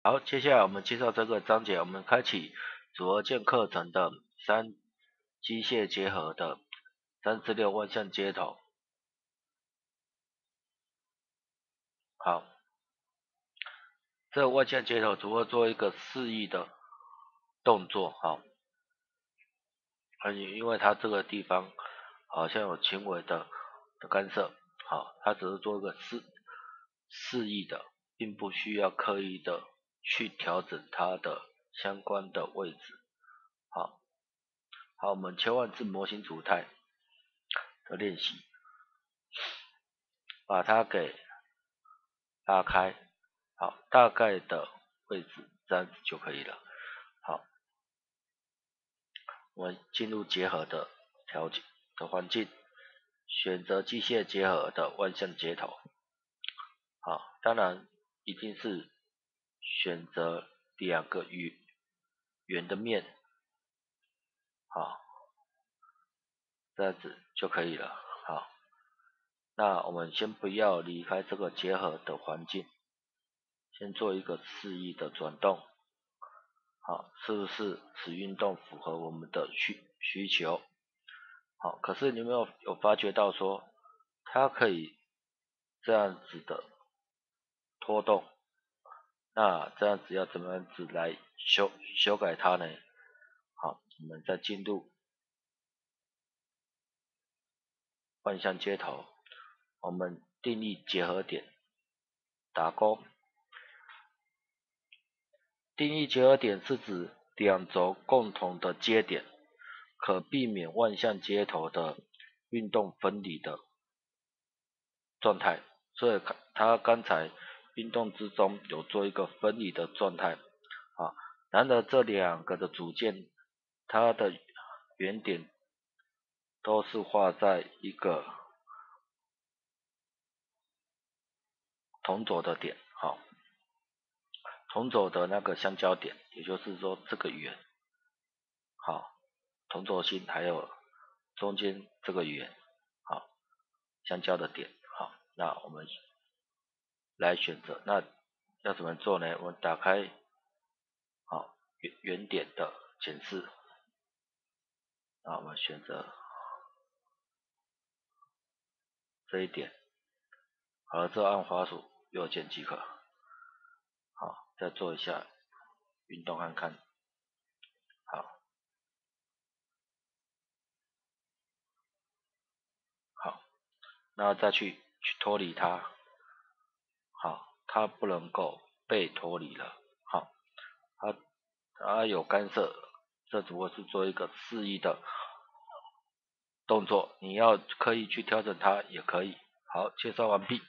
好，接下来我们介绍这个章节，我们开启组合键课程的机械结合的3至6万向接头。好，这个万向接头如何做一个示意的动作？好，因为它这个地方好像有轻微的干涉，好，它只是做一个示意的，并不需要刻意的去调整它的相关的位置。好，我们切换至模型组态的练习，把它给拉开，好，大概的位置这样子就可以了。好，我们进入结合的条件的环境，选择机械结合的万向接头。好，当然一定是选择2个圆的面，好，这样子就可以了。好，那我们先不要离开这个结合的环境，先做一个示意的转动。好，是不是使运动符合我们的需求？好，可是你有没有发觉到说，它可以这样子的拖动？那这样子要怎么样子来修改它呢？好，我们再进入万向接头，我们定义结合点，打勾。定义结合点是指2轴共同的接点，可避免万向接头的运动分离的状态，所以它刚才运动之中有做一个分离的状态。啊，然而这2个的组件，它的原点都是画在一个同轴的点，好，同轴的那个相交点，也就是说这个圆，好，同轴心还有中间这个圆，好，相交的点，好，那我们来选择，那要怎么做呢？我们打开好原点的检视，那我们选择这一点，好了之后按滑鼠右键即可。好，再做一下运动看看。好，那再去脱离它。好，它不能够被脱离了。好，它有干涉，这只不过是做一个示意的动作，你要刻意去调整它也可以。好，介绍完毕。